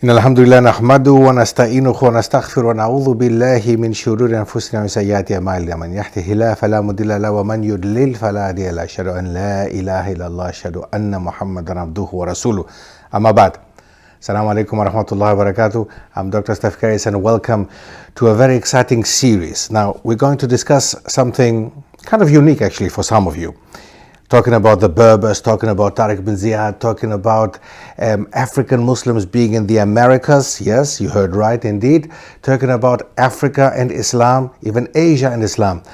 إن الحمد لله نحمده ونستعينه ونستغفره ونعوذ بالله من شرور أنفسنا ومن سيئات أعمالنا من يهده الله فلا مضل له ومن يضلل فلا هادي له أشهد أن لا إله إلا الله أشهد أن محمدا عبده ورسوله أما بعد. Assalamu alaikum wa rahmatullahi wa barakatuh. I'm Dr. Stef Keris and welcome to a very exciting series. Now we're going to discuss something kind of unique actually for some of you. Talking about the Berbers, talking about Tariq bin Ziyad, talking about African Muslims being in the Americas. Yes, you heard right indeed. Talking about Africa and Islam, even Asia and Islam.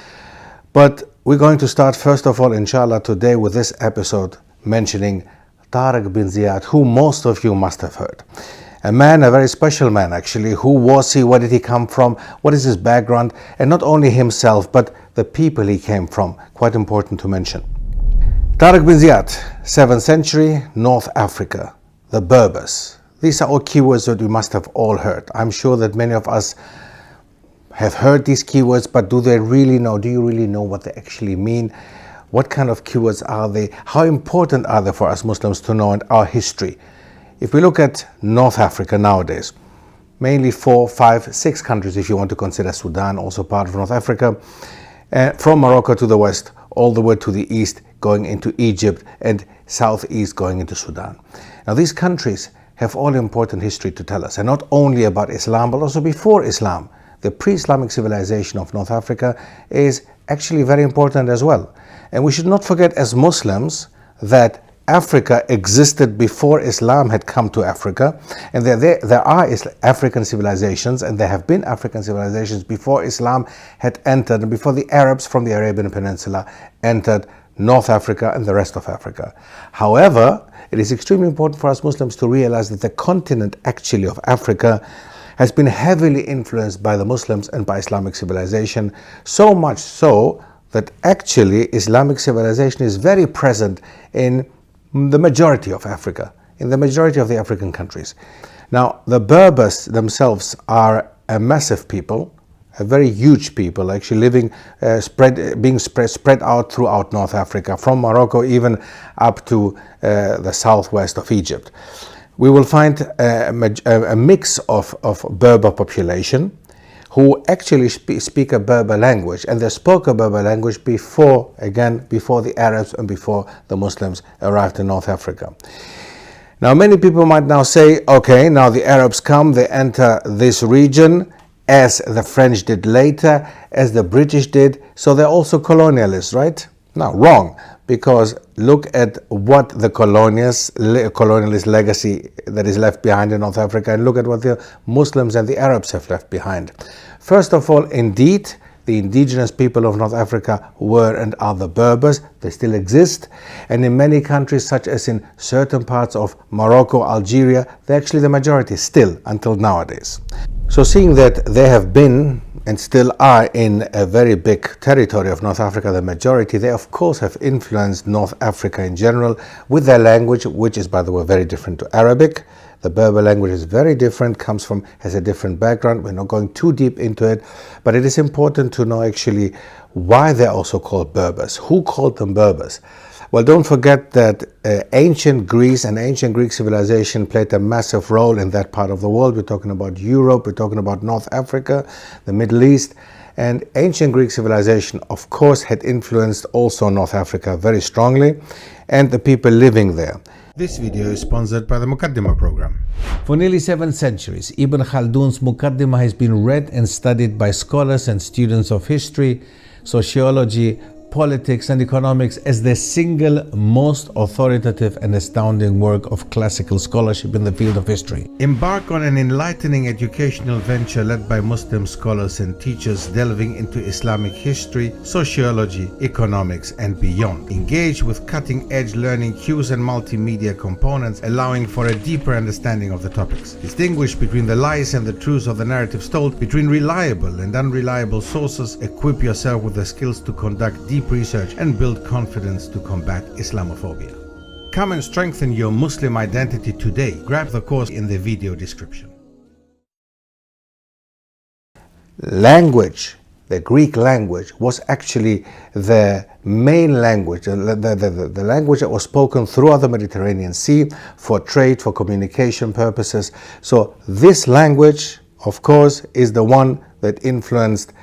But we're going to start first of all, inshallah, today with this episode mentioning Tariq bin Ziyad, who most of you must have heard. A man, a very special man actually. Who was he? Where did he come from? What is his background? And not only himself, but the people he came from. Quite important to mention. Tariq bin Ziyad, 7th century, North Africa, the Berbers. These are all keywords that we must have all heard. I'm sure that many of us have heard these keywords, but do they really know? Do you really know what they actually mean? What kind of keywords are they? How important are they for us Muslims to know and our history? If we look at North Africa nowadays, mainly 4, 5, 6 countries if you want to consider Sudan, also part of North Africa, from Morocco to the west, all the way to the east, going into Egypt, and southeast going into Sudan. Now these countries have all important history to tell us, and not only about Islam, but also before Islam. The pre-Islamic civilization of North Africa is actually very important as well. And we should not forget as Muslims that Africa existed before Islam had come to Africa, and there are African civilizations, and there have been African civilizations before Islam had entered, and before the Arabs from the Arabian Peninsula entered North Africa and the rest of Africa. However, it is extremely important for us Muslims to realize that the continent actually of Africa has been heavily influenced by the Muslims and by Islamic civilization, so much so that actually Islamic civilization is very present in the majority of Africa, in the majority of the African countries. Now, the Berbers themselves are a massive people, a very huge people, actually living, spread out throughout North Africa, from Morocco even up to the southwest of Egypt. We will find a mix of Berber population who actually speak a Berber language, and they spoke a Berber language before the Arabs and before the Muslims arrived in North Africa. Now many people might now say, okay, now the Arabs come, they enter this region, as the French did later, as the British did, so they're also colonialists, right? No, wrong, because look at what the colonialist legacy that is left behind in North Africa, and look at what the Muslims and the Arabs have left behind. First of all, indeed, the indigenous people of North Africa were and are the Berbers. They still exist, and in many countries, such as in certain parts of Morocco, Algeria, they're actually the majority still until nowadays. So seeing that they have been and still are in a very big territory of North Africa, the majority, they of course have influenced North Africa in general with their language, which is, by the way, very different to Arabic. The Berber language is very different, has a different background. We're not going too deep into it, but it is important to know actually why they're also called Berbers. Who called them Berbers? Well, don't forget that ancient Greece and ancient Greek civilization played a massive role in that part of the world. We're talking about Europe, we're talking about North Africa, the Middle East, and ancient Greek civilization, of course, had influenced also North Africa very strongly, and the people living there. This video is sponsored by the Muqaddima Program. For nearly 7 centuries, Ibn Khaldoun's Muqaddima has been read and studied by scholars and students of history, sociology, politics and economics as the single most authoritative and astounding work of classical scholarship in the field of history. Embark on an enlightening educational venture led by Muslim scholars and teachers delving into Islamic history, sociology, economics and beyond. Engage with cutting-edge learning cues and multimedia components, allowing for a deeper understanding of the topics. Distinguish between the lies and the truths of the narratives told, between reliable and unreliable sources. Equip yourself with the skills to conduct deep research and build confidence to combat Islamophobia. Come and strengthen your Muslim identity today. Grab the course in the video description. Language. the Greek language was actually the main language, the language that was spoken throughout the Mediterranean Sea for trade, for communication purposes. So this language, of course, is the one that influenced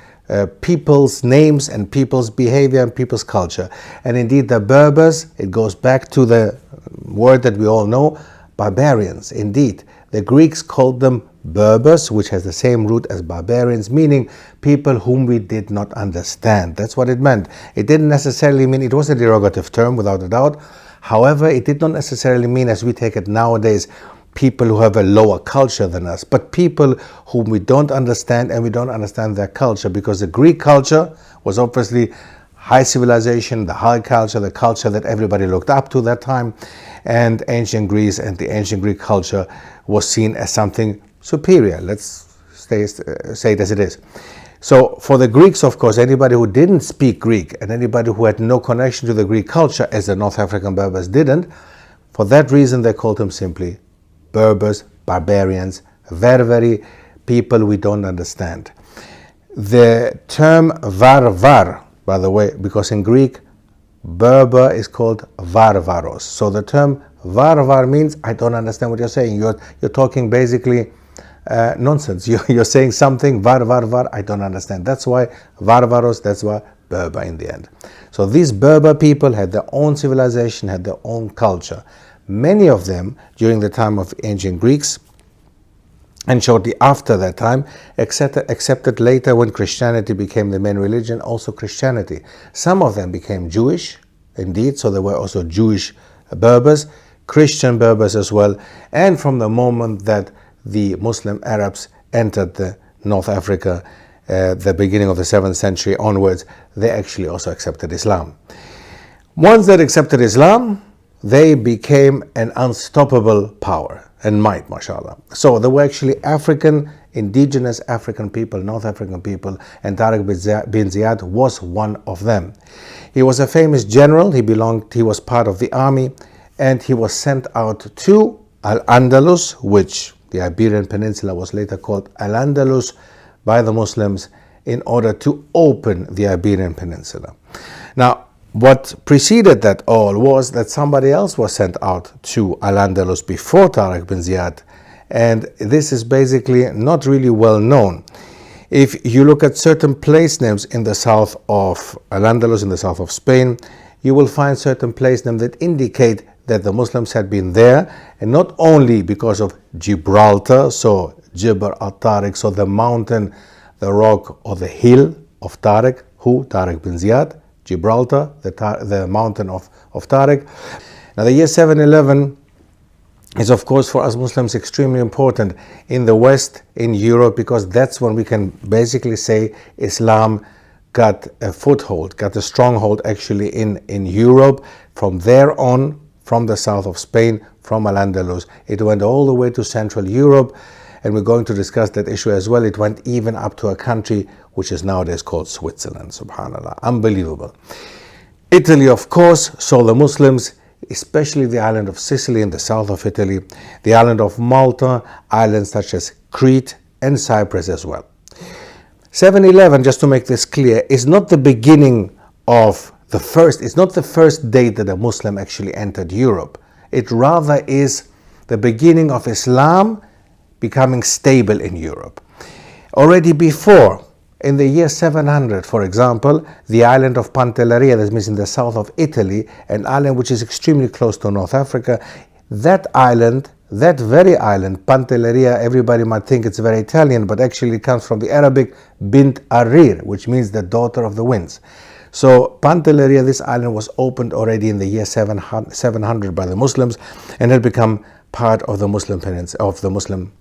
people's names and people's behavior and people's culture. And indeed the Berbers, it goes back to the word that we all know, barbarians. Indeed, the Greeks called them Berbers, which has the same root as barbarians, meaning people whom we did not understand. That's what it meant. It didn't necessarily mean, it was a derogative term without a doubt. However, it did not necessarily mean, as we take it nowadays, people who have a lower culture than us, but people whom we don't understand, and we don't understand their culture, because the Greek culture was obviously high civilization, the high culture, the culture that everybody looked up to that time, and ancient Greece and the ancient Greek culture was seen as something superior. Let's say it as it is. So for the Greeks, of course, anybody who didn't speak Greek and anybody who had no connection to the Greek culture, as the North African Berbers didn't, for that reason they called them simply Berbers, barbarians, very people we don't understand. The term varvar, by the way, because in Greek Berber is called varvaros. So the term varvar means I don't understand what you're saying. You're talking basically nonsense. You're saying something var, I don't understand. That's why varvaros, that's why Berber in the end. So these Berber people had their own civilization, had their own culture. Many of them, during the time of ancient Greeks, and shortly after that time, accepted later when Christianity became the main religion, also Christianity. Some of them became Jewish, indeed, so there were also Jewish Berbers, Christian Berbers as well, and from the moment that the Muslim Arabs entered the North Africa, the beginning of the 7th century onwards, they actually also accepted Islam. Once they accepted Islam, they became an unstoppable power and might, mashallah. So there were actually indigenous African people, North African people, and Tariq bin Ziyad was one of them. He was a famous general, he was part of the army, and he was sent out to Al-Andalus, which the Iberian Peninsula was later called Al-Andalus by the Muslims, in order to open the Iberian Peninsula. Now, what preceded that all was that somebody else was sent out to Al-Andalus before Tariq bin Ziyad, and this is basically not really well known. If you look at certain place names in the south of Al-Andalus, in the south of Spain, you will find certain place names that indicate that the Muslims had been there, and not only because of Gibraltar, so Jibr al-Tariq, so the mountain, the rock, or the hill of Tariq, Tariq bin Ziyad, Gibraltar, the mountain of Tariq. Now the year 711 is, of course, for us Muslims extremely important in the West, in Europe, because that's when we can basically say Islam got a foothold, got a stronghold actually in Europe. From there on, from the south of Spain, from Al-Andalus, it went all the way to Central Europe, and we're going to discuss that issue as well. It went even up to a country which is nowadays called Switzerland, subhanAllah, unbelievable. Italy, of course, saw the Muslims, especially the island of Sicily in the south of Italy, the island of Malta, islands such as Crete and Cyprus as well. 711, just to make this clear, is not the beginning of it's not the first date that a Muslim actually entered Europe. It rather is the beginning of Islam becoming stable in Europe. Already before, in the year 700, for example, the island of Pantelleria, that means in the south of Italy, an island which is extremely close to North Africa, that very island, Pantelleria, everybody might think it's very Italian, but actually it comes from the Arabic Bint Arir, which means the daughter of the winds. So Pantelleria, this island, was opened already in the year 700 by the Muslims and had become part of the Muslim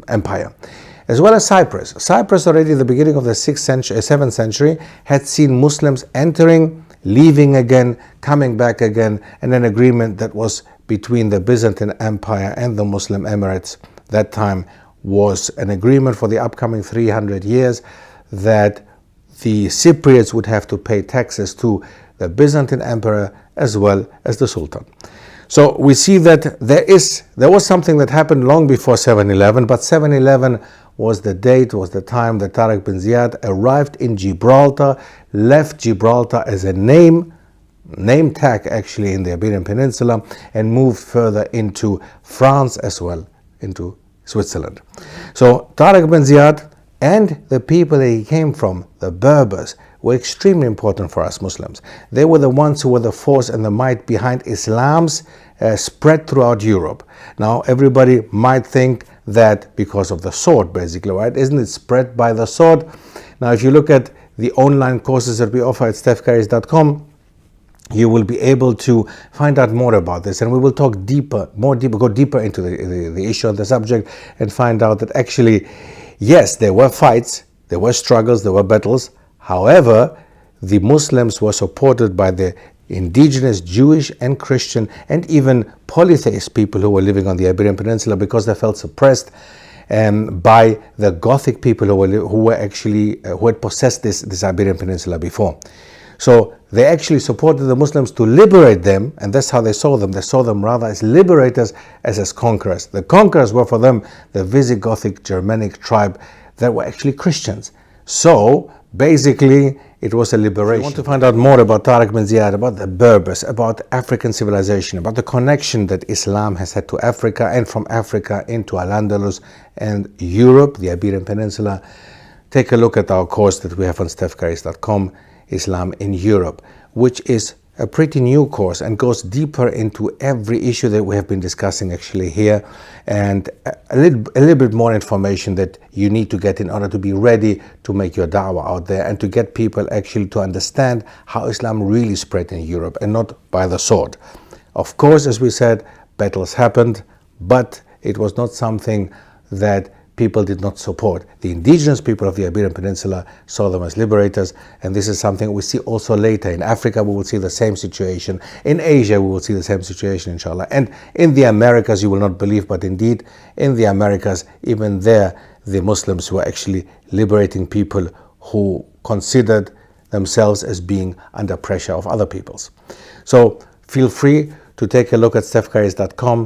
Empire. As well as Cyprus. Cyprus already at the beginning of the 7th century had seen Muslims entering, leaving again, coming back again, and an agreement that was between the Byzantine Empire and the Muslim Emirates that time was an agreement for the upcoming 300 years that the Cypriots would have to pay taxes to the Byzantine Emperor as well as the Sultan. So we see that there was something that happened long before 711, but 711 was the date, was the time that Tariq bin Ziyad arrived in Gibraltar, left Gibraltar as a name tag actually in the Iberian Peninsula, and moved further into France as well, into Switzerland. So Tariq bin Ziyad and the people that he came from, the Berbers, were extremely important for us Muslims. They were the ones who were the force and the might behind Islam's spread throughout Europe. Now everybody might think that because of the sword, basically, right? Isn't it spread by the sword? Now if you look at the online courses that we offer at stefkeris.com, you will be able to find out more about this, and we will talk go deeper into the issue of the subject, and find out that actually, yes, there were fights, there were struggles, there were battles. However, the Muslims were supported by the indigenous Jewish and Christian and even polytheist people who were living on the Iberian Peninsula, because they felt suppressed by the Gothic people who had possessed this Iberian Peninsula before. So they actually supported the Muslims to liberate them, and that's how they saw them. They saw them rather as liberators as conquerors. The conquerors were for them the Visigothic Germanic tribe that were actually Christians. So basically it was a liberation. If you want to find out more about Tariq bin Ziyad, about the Berbers, about African civilization, about the connection that Islam has had to Africa, and from Africa into Al-Andalus and Europe, the Iberian Peninsula, take a look at our course that we have on stefkeris.com, Islam in Europe, which is a pretty new course and goes deeper into every issue that we have been discussing actually here, and a little bit more information that you need to get in order to be ready to make your da'wah out there, and to get people actually to understand how Islam really spread in Europe and not by the sword. Of course, as we said, battles happened, but it was not something that people did not support. The indigenous people of the Iberian Peninsula saw them as liberators, and this is something we see also later. In Africa we will see the same situation. In Asia we will see the same situation, inshallah. And in the Americas, you will not believe, but indeed in the Americas, even there the Muslims were actually liberating people who considered themselves as being under pressure of other peoples. So feel free to take a look at stefkeris.com,